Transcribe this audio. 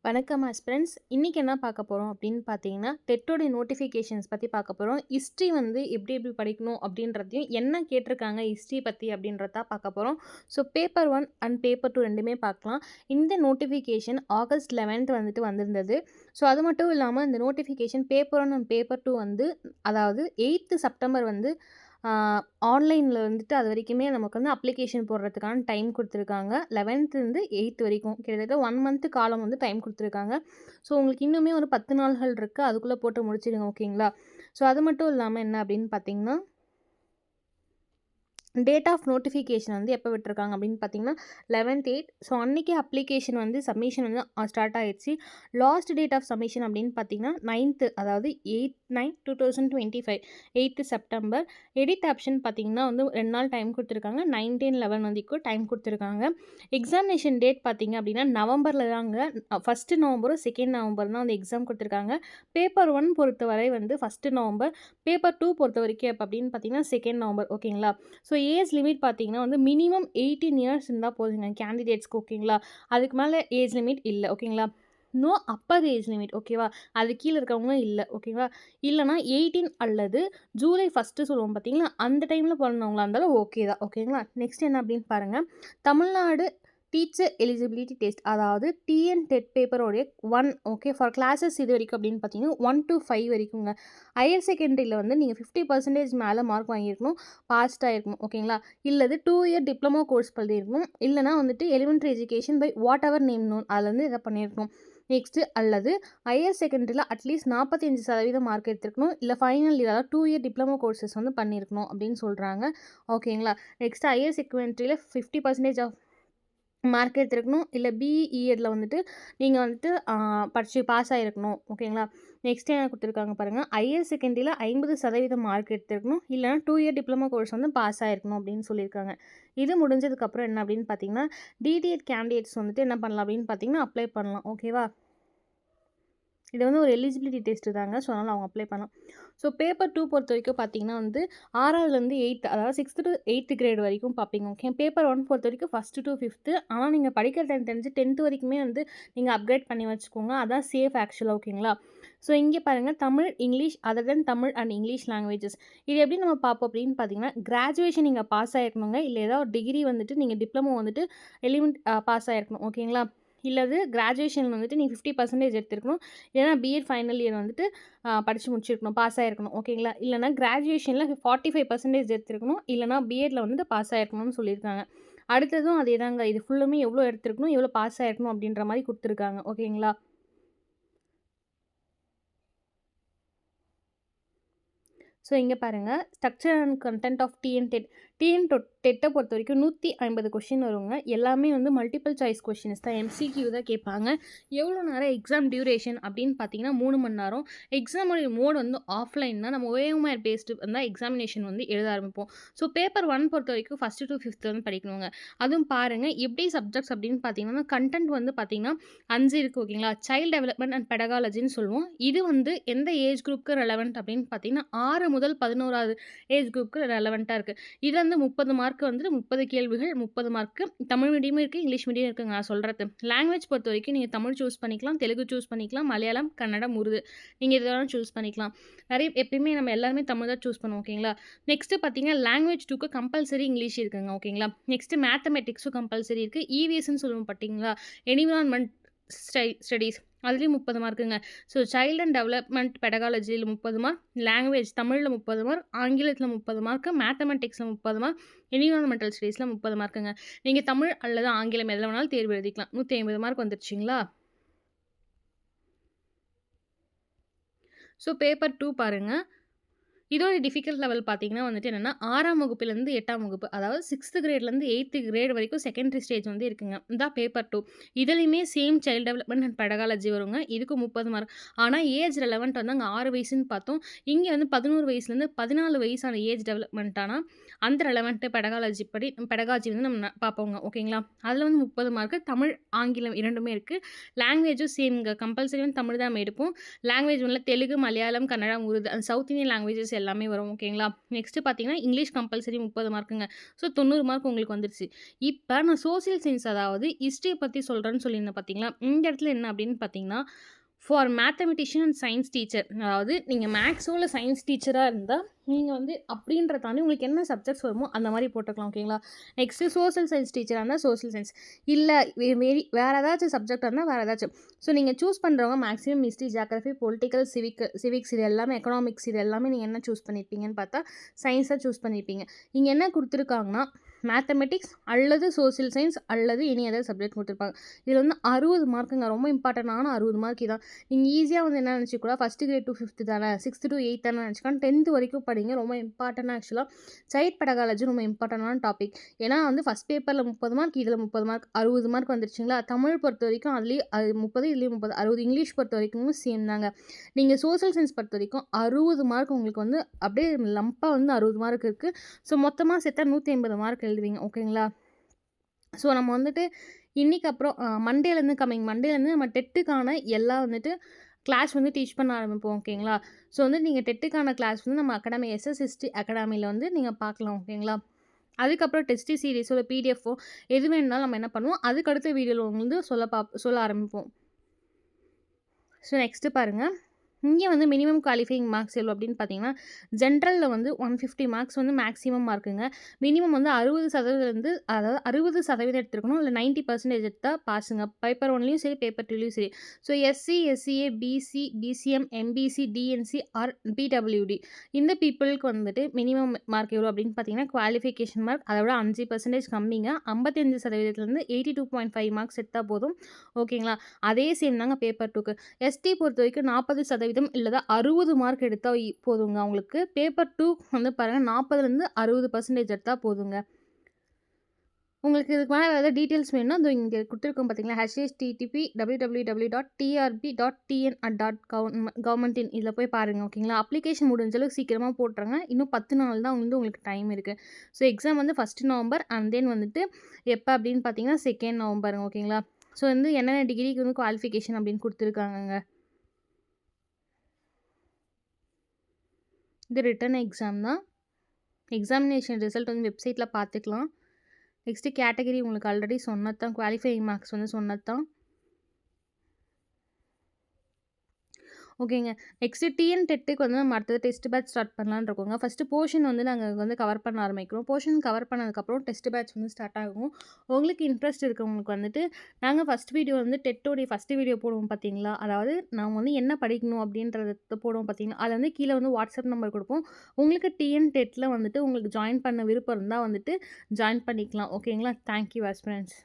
வணக்கம் ஃப்ரெண்ட்ஸ். இன்னைக்கு என்ன பார்க்க போறோம் அப்படின்னு பார்த்தீங்கன்னா, டெட்டோட நோட்டிஃபிகேஷன்ஸ் பத்தி பார்க்க போறோம். ஹிஸ்ட்ரி வந்து எப்படி எப்படி படிக்கணும் அப்படின்றதையும், என்ன கேட்டிருக்காங்க ஹிஸ்ட்ரி பத்தி அப்படின்றத பார்க்க போறோம். ஸோ பேப்பர் 1 அண்ட் பேப்பர் 2 2மே பார்க்கலாம். இந்த நோட்டிஃபிகேஷன் ஆகஸ்ட் 11th வந்துட்டு வந்திருந்தது. ஸோ அது மட்டும் இல்லாம இந்த நோட்டிஃபிகேஷன் பேப்பர் 1 அண்ட் பேப்பர் 2 வந்து அதாவது 8th செப்டம்பர் வந்து ஆன்லைனில் வந்துட்டு அது வரைக்குமே நமக்கு வந்து அப்ளிகேஷன் போடுறதுக்கான டைம் கொடுத்துருக்காங்க. 11th 8th வரைக்கும் கிட்டத்தட்ட 1 மந்த் காலம் வந்து டைம் கொடுத்துருக்காங்க. ஸோ உங்களுக்கு இன்னுமே ஒரு 10 நாள்கள் இருக்குது. அதுக்குள்ளே போட்டு முடிச்சிடுங்க, ஓகேங்களா? ஸோ அது மட்டும் இல்லாமல் என்ன அப்படின்னு பார்த்தீங்கன்னா, டேட் ஆஃப் நோட்டிஃபிகேஷன் வந்து எப்போ விட்டுருக்காங்க அப்படின்னு பார்த்தீங்கன்னா 11/8. ஸோ அன்றைக்கி அப்ளிகேஷன் வந்து சப்மிஷன் வந்து ஸ்டார்ட் ஆகிடுச்சு. லாஸ்ட் டேட் ஆஃப் சப்மிஷன் அப்படின்னு பார்த்தீங்கன்னா 9th, அதாவது 8/9/2025 8th செப்டம்பர். எடிட் ஆப்ஷன் பார்த்தீங்கன்னா வந்து 2 நாள் டைம் கொடுத்துருக்காங்க. 19/11 வரைக்கும் டைம் கொடுத்துருக்காங்க. எக்ஸாமினேஷன் டேட் பார்த்தீங்க அப்படின்னா நவம்பரில் தாங்க. 1 நவம்பரும் 2 நவம்பர் தான் வந்து எக்ஸாம் கொடுத்துருக்காங்க. பேப்பர் 1 பொறுத்தவரை வந்து 1 நவம்பர், பேப்பர் 2 பொறுத்த வரைக்கும் எப்போ அப்படின்னு பார்த்தீங்கன்னா 2 நவம்பர், ஓகேங்களா? ஸோ ஏஜ் லிமிட் பார்த்தீங்கன்னா வந்து மினிமம் 18 இயர்ஸ் இருந்தால் போதுங்க கேண்டிடேட்ஸ்க்கு, ஓகேங்களா? அதுக்கு மேலே ஏஜ் லிமிட் இல்லை, ஓகேங்களா? நோ அப்பர் ஏஜ் லிமிட், ஓகேவா? அது கீழே இருக்கவங்க இல்லை, ஓகேவா? இல்லைனா 18 அல்லது ஜூலை 1 சொல்லுவோம் பார்த்தீங்களா, அந்த டைமில் பிறந்தவங்களா இருந்தாலும் ஓகே தான், ஓகேங்களா? நெக்ஸ்ட் என்ன அப்படின்னு பாருங்கள். தமிழ்நாடு டீச்சர் எலிஜிபிலிட்டி டெஸ்ட், அதாவது டிஎன் டெட் பேப்பரோடைய 1, ஓகே, ஃபார் கிளாஸஸ் இது வரைக்கும் அப்படின்னு பார்த்தீங்கன்னா 1 to 5 வரைக்குங்க. ஹையர் செகண்டரியில் வந்து நீங்கள் 50% மேலே மார்க் வாங்கியிருக்கணும், பாஸ்டாக இருக்கணும், ஓகேங்களா? இல்லது 2 இயர் டிப்ளமோ கோர்ஸ் பண்ணியிருக்கணும், இல்லைனா வந்துட்டு elementary education by whatever name known அதில் வந்து இதை பண்ணியிருக்கணும். நெக்ஸ்ட்டு அல்லது ஹையர் செகண்டரியில் அட்லீஸ்ட் 45% மார்க் எடுத்துருக்கணும், இல்லை ஃபைனல் இயர், அதாவது 2 இயர் டிப்ளமோ கோர்சஸ் வந்து பண்ணியிருக்கணும் அப்படின்னு சொல்கிறாங்க, ஓகேங்களா? நெக்ஸ்ட்டு ஹையர் செகண்டரியில் 50% ஆஃப் மார்க் எடுத்துருக்கணும், இல்லை பிஇஎட்ல வந்துட்டு நீங்கள் வந்துட்டு படித்து பாஸ் ஆகிருக்கணும், ஓகேங்களா? நெக்ஸ்ட் என்ன கொடுத்துருக்காங்க பாருங்கள். ஹையர் செகண்டரியில் 50% மார்க் எடுத்துருக்கணும், இல்லைனா 2 இயர் டிப்ளமோ கோர்ஸ் வந்து பாஸ் ஆகிருக்கணும் அப்படின்னு சொல்லியிருக்காங்க. இது முடிஞ்சதுக்கப்புறம் என்ன அப்படின்னு பார்த்தீங்கன்னா, டிடிஎட் கேண்டிடேட்ஸ் வந்துட்டு என்ன பண்ணலாம் அப்படின்னு பார்த்தீங்கன்னா அப்ளை பண்ணலாம், ஓகேவா? இது வந்து ஒரு எலிஜிபிலிட்டி டெஸ்ட்டு தாங்க. ஸோ அதனால் அவங்க அப்ளை பண்ணலாம். ஸோ பேப்பர் 2 பொறுத்த வரைக்கும் பார்த்தீங்கன்னா வந்து 6வதுலேருந்து 8th, அதாவது 6th to 8th கிரேட் வரைக்கும் பார்ப்பீங்க, ஓகே? பேப்பர் 1 பொறுத்த வரைக்கும் 1 to 5th. ஆனால் நீங்கள் படிக்கிற டைம் தெரிஞ்சு 10th வரைக்குமே வந்து நீங்கள் அப்கிரேட் பண்ணி வச்சுக்கோங்க. அதான் சேஃப் ஆக்சுவலாக, ஓகேங்களா? ஸோ இங்கே பாருங்கள், Tamil, English, other then Tamil and English languages. இது எப்படி நம்ம பார்ப்போம் அப்படின்னு பார்த்தீங்கன்னா, கிராஜுவேஷன் நீங்கள் பாஸ் ஆகிருக்கணுங்க, இல்லை ஏதாவது ஒரு டிகிரி வந்துட்டு நீங்கள் டிப்ளமோ வந்துட்டு எலிமெண்ட் பாஸ் ஆகிருக்கணும், ஓகேங்களா? இல்லது கிராஜுவேஷன் வந்துட்டு நீங்கள் 50% எடுத்துருக்கணும், இல்லைனா பிஎட் ஃபைனல் இயர் வந்துட்டு படித்து முடிச்சிருக்கணும், பாஸ் ஆகிருக்கணும், ஓகேங்களா? இல்லைனா கிராஜுவேஷனில் 45% எடுத்துருக்கணும், இல்லைனா பிஎட்டில் வந்துட்டு பாஸ் ஆகிருக்கணும்னு சொல்லியிருக்காங்க. அடுத்ததும் அதே தாங்க. இது ஃபுல்லுமே எவ்வளோ எடுத்துருக்கணும், எவ்வளோ பாஸ் ஆகிருக்கணும் அப்படின்ற மாதிரி கொடுத்துருக்காங்க, ஓகேங்களா? ஸோ இங்கே பாருங்கள், structure and content of TN TET. டெட்டை பொறுத்த வரைக்கும் 150 கொஷின் வருங்க. எல்லாமே வந்து மல்டிபிள் சாய்ஸ் கொஷின்ஸ் தான், எம்சிக்யூ தான் கேட்பாங்க. எவ்வளோ நேரம் எக்ஸாம் டியூரேஷன் அப்படின்னு பார்த்தீங்கன்னா 3 மணி நேரம். எக்ஸாமுடைய மோட் வந்து ஆஃப்லைன் தான். நம்ம ஓஎம்ஆர் பேஸ்டு வந்தால் எக்ஸாமினேஷன் வந்து எழுத ஆரம்பிப்போம். ஸோ பேப்பர் 1 பொறுத்த வரைக்கும் 1 to 5th வந்து படிக்கணுங்க. அதுவும் பாருங்கள் எப்படி சப்ஜெக்ட்ஸ் அப்படின்னு பார்த்தீங்கன்னா, கண்டென்ட் வந்து பார்த்தீங்கன்னா 5 இருக்குது, ஓகேங்களா? சைல்டு டெவலப்மெண்ட் அண்ட் பெடகாலஜின்னு சொல்லுவோம். இது வந்து எந்த ஏஜ் குரூப்புக்கு ரெலவெண்ட் அப்படின்னு பார்த்தீங்கன்னா 6 முதல் 11வது ஏஜ் குரூப்புக்கு ரெலவெண்ட்டாக இருக்குது. இது வந்து 30 மார்க் வந்துட்டு 30 கேள்விகள், 30 மார்க்கு. தமிழ் மீடியமும் இருக்குது, இங்கிலீஷ் மீடியம் இருக்குங்க. நான் சொல்கிறது லாங்குவேஜ் பொறுத்த வரைக்கும் நீங்கள் தமிழ் சூஸ் பண்ணிக்கலாம், தெலுங்கு சூஸ் பண்ணிக்கலாம், மலையாளம், கன்னடம், உருது, நீங்கள் இதெல்லாம் சூஸ் பண்ணிக்கலாம். நிறைய எப்பயுமே நம்ம எல்லாருமே தமிழ் தான் சூஸ் பண்ணுவோம், ஓகேங்களா? நெக்ஸ்ட்டு பார்த்தீங்கன்னா லாங்குவேஜ் 2க்கு கம்பல்சரி இங்கிலீஷ் இருக்குங்க, ஓகேங்களா? நெக்ஸ்ட்டு மேத்தமெட்டிக்ஸும் கம்பல்சரி இருக்குது. இவிஎஸ்ன்னு சொல்லுவோம் பார்த்தீங்களா, என்விரான்மெண்ட் ஸ்டடீஸ், அதுலேயும் 30 மார்க்குங்க. ஸோ சைல்டு அண்ட் டெவலப்மெண்ட் பெடகாலஜியில் 30 மார்க், லாங்குவேஜ் தமிழில் 30 மார்க், ஆங்கிலத்தில் 30 மார்க்கு, மேத்தமெட்டிக்ஸில் 30 மார்க், என்விரான்மெண்டல் ஸ்டடீஸில் 30 மார்க்குங்க. நீங்கள் தமிழ் அல்லது ஆங்கிலம் எதில் வேணாலும் தேர்வு எழுதிக்கலாம். 150 மார்க் வந்துருச்சுங்களா? ஸோ பேப்பர் 2 பாருங்கள். இதோட டிஃபிகல்ட் லெவல் பார்த்தீங்கன்னா வந்துட்டு என்னென்னா 6ஆம் வகுப்புலேருந்து 8ஆம் வகுப்பு, அதாவது 6th கிரேட்லேருந்து 8th கிரேட் வரைக்கும் செகண்டரி ஸ்டேஜ் வந்து இருக்குங்க. இதான் பேப்பர் 2. இதுலேயுமே சேம் சைல்டு டெவலப்மெண்ட் அண்ட் பெடகாலஜி வருங்க. இதுக்கு 30 மார்க். ஆனால் ஏஜ் ரெலவெண்ட் வந்து அங்கே 6 வயசுன்னு பார்த்தோம். இங்கே வந்து 11 வயசுலேருந்து 14 வயசான ஏஜ் டெவலப்மெண்ட் ஆனால் அந்த ரெலவெண்ட்டு பெடகாலஜி வந்து நம்ம பார்ப்போங்க, ஓகேங்களா? அதில் வந்து 30 மார்க்கு. தமிழ், ஆங்கிலம் இரண்டுமே இருக்குது. லாங்குவேஜும் சேம்ங்க. கம்பல்சரி வந்து தமிழ் தான் நம்ம எடுப்போம். லாங்குவேஜ் வந்து தெலுங்கு, மலையாளம், கன்னடம், உருது, அந்த சவுத் இந்தியன் லாங்குவேஜஸ் எல்லாமே வரும். ஓகேங்களா? நெக்ஸ்ட்டு பார்த்தீங்கன்னா, இங்கிலீஷ் கம்பல்சரி 30 மார்க்குங்க. ஸோ 90 மார்க் உங்களுக்கு வந்துருச்சு. இப்ப நான் சோசியல் சயின்ஸ் அதாவது ஹிஸ்ட்ரிய பத்தி சொல்றேன்னு சொல்லியிருந்தேன் பார்த்தீங்களா? இந்த இடத்துல என்ன அப்படின்னு பார்த்தீங்கன்னா, for mathematician and science teacher. அதாவது நீங்க மேக்ஸோ இல்ல சயின்ஸ் டீச்சரா இருந்தா, நீங்க வந்து அப்படின்றத தாண்டி உங்களுக்கு என்ன சப்ஜெக்ட்ஸ் வருமோ அந்த மாரி போட்டுக்கலாம். ஓகேங்களா? நெக்ஸ்ட்டு சோசியல் சயின்ஸ் டீச்சரா இருந்தா சோசியல் சயின்ஸ். இல்ல வேற ஏதாச்சும் சப்ஜெக்ட்டா இருந்தா வேற ஏதாச்சும். ஸோ நீங்க சூஸ் பண்றவங்க maximum history, geography, political, civics இது எல்லாமே எக்கனாமிக்ஸ் இது எல்லாமே நீங்க என்ன சூஸ் பண்ணியிருப்பீங்கன்னு பார்த்தா, சயின்ஸ் தான் சூஸ் பண்ணியிருப்பீங்க. இங்க என்ன குடுத்துருக்காங்கன்னா, மேத்தமெட்டிக்ஸ் அல்லது சோசியல் சயின்ஸ் அல்லது எனி அதர் சப்ஜெக்ட் குடுத்துருப்பாங்க. இதுல வந்து 60 மார்க்குங்க. ரொம்ப இம்பார்ட்டன்டான 60 மார்க் இதான். நீங்க ஈஸியா வந்து என்ன நினச்சிக்கூட ஃபர்ஸ்ட் கிரேட் டூ 5த் தானே, 6th to 8th தானே நினச்சிக்கலாம். 10th வரைக்கும் படிங்க. ரொம்ப இம்பார்ட்டன்ட் ஆக்சுவலா. சைல்ட் பெடகாலஜி ரொம்ப இம்பார்ட்டன்டான டாபிக். ஏன்னா வந்து ஃபர்ஸ்ட் பேப்பர்ல 30 மார்க், இதுல 30 மார்க், 60 மார்க் வந்துருச்சுங்களா? தமிழ் பொறுத்தவரைக்கும் அதுலயும் 30, இதுலயும் 30, 60. இங்கிலீஷ் பொறுத்தவரைக்கும் சேம் தாங்க. நீங்க சோசியல் சயின்ஸ் பொறுத்தவரைக்கும் 60 மார்க் உங்களுக்கு வந்து அப்படியே லம்பா வந்து 60 மார்க் இருக்கு. ஸோ மொத்தமா சேர்த்தா 180 மார்க் எழுதுவீங்க. ஓகேங்களா? ஸோ நம்ம வந்துட்டு இன்னைக்கு அப்புறம் மண்டேலேருந்து நம்ம டெட்டுக்கான எல்லாம் வந்துட்டு கிளாஸ் வந்து டீச் பண்ண ஆரம்பிப்போம். ஓகேங்களா? ஸோ வந்து நீங்கள் டெட்டுக்கான கிளாஸ் வந்து நம்ம அகாடமி எஸ்எஸ்எஸ்டி அகாடமியில் வந்து நீங்கள் பார்க்கலாம். ஓகேங்களா? அதுக்கப்புறம் டெஸ்ட் சீரிஸோ இல்லை பிடிஎஃபோ எது வேணுனாலும் நம்ம என்ன பண்ணுவோம், அதுக்கு அடுத்த வீடியோவில் வந்து சொல்ல ஆரம்பிப்போம். ஸோ நெக்ஸ்ட்டு பாருங்கள். இங்கே வந்து மினிமம் குவாலிஃபையிங் மார்க்ஸ் எவ்வளோ அப்படின்னு பார்த்தீங்கன்னா, ஜென்ரலில் வந்து 150 மார்க்ஸ் வந்து மேக்ஸிமம் மார்க்குங்க. மினிமம் வந்து 60% அதாவது 60% எடுத்துருக்கணும். இல்லை 90% எடுத்தா பாஸுங்க. பேப்பர் 1லையும் சரி, பேப்பர் 2லையும் சரி. So SC, SCA, BC, BCM, MBC, DNC or PWD இந்த பீப்புளுக்கு வந்துட்டு மினிமம் மார்க் எவ்வளோ அப்படின்னு பார்த்தீங்கன்னா, குவாலிஃபிகேஷன் மார்க் அதை விட 5% கம்மிங்க. 55%லேருந்து 82.5 மார்க்ஸ் எடுத்தால் போதும். ஓகேங்களா? அதே சேம் தாங்க பேப்பர் 2க்கு. எஸ்டி பொறுத்த வரைக்கும் 40% இல்ல 60 மார்க் எடுத்தா போதுங்க அவங்களுக்கு. பேப்பர் 2 வந்து பாருங்க 40லேருந்து 60% எடுத்தா போதுங்க. உங்களுக்கு இதுக்கு மேலே ஏதாவது டீட்டெயில்ஸ் வேணும்னா இதோ இங்கே கொடுத்துருக்கோம் பார்த்தீங்களா, http://www.trb.tn@government.in இதில் போய் பாருங்கள். ஓகேங்களா? அப்ளிகேஷன் முடிஞ்ச அளவுக்கு சீக்கிரமாக போட்டுருங்க. இன்னும் 10 நாள் தான் வந்து உங்களுக்கு டைம் இருக்குது. ஸோ எக்ஸாம் வந்து 1 நவம்பர் அண்ட் தென் வந்துட்டு எப்போ அப்படின்னு பார்த்தீங்கன்னா 2 நவம்பருங்க. ஓகேங்களா? ஸோ வந்து என்னென்ன டிகிரிக்கு வந்து குவாலிஃபிகேஷன் அப்படின்னு கொடுத்துருக்காங்கங்க. இது ரிட்டன் எக்ஸாம் தான். எக்ஸாமினேஷன் ரிசல்ட் வந்து வெப்சைட்டில் பார்த்துக்கலாம். நெக்ஸ்ட்டு கேட்டகரி உங்களுக்கு ஆல்ரெடி சொன்னது தான். குவாலிஃபையிங் மார்க்ஸ் வந்து சொன்னது தான். ஓகேங்க. நெக்ஸ்ட்டு டிஎன் டெட்டுக்கு வந்து நம்ம அடுத்தது டெஸ்ட் பேட்ச் ஸ்டார்ட் பண்ணலான்னு இருக்கோங்க. ஃபஸ்ட்டு போர்ஷன் வந்து நாங்கள் வந்து கவர் பண்ண ஆரம்பிக்கிறோம். போர்ஷன் கவர் பண்ணதுக்கப்புறம் டெஸ்ட் பேட்ச் வந்து ஸ்டார்ட் ஆகும். உங்களுக்கு இன்ட்ரெஸ்ட் இருக்கவங்களுக்கு வந்துட்டு நாங்கள் ஃபஸ்ட் வீடியோ வந்து டெட்டோடைய ஃபஸ்ட்டு வீடியோ போடுவோம் பார்த்தீங்களா? அதாவது நம்ம வந்து என்ன படிக்கணும் அப்படின்றத போடுவோம் பார்த்தீங்களா? அதில் வந்து கீழே வந்து வாட்ஸ்அப் நம்பர் கொடுப்போம். உங்களுக்கு டிஎன் டெட்டில் வந்துட்டு உங்களுக்கு ஜாயின் பண்ண விருப்பம் இருந்தால் வந்துட்டு ஜாயின் பண்ணிக்கலாம். ஓகேங்களா? Thank you aspirants.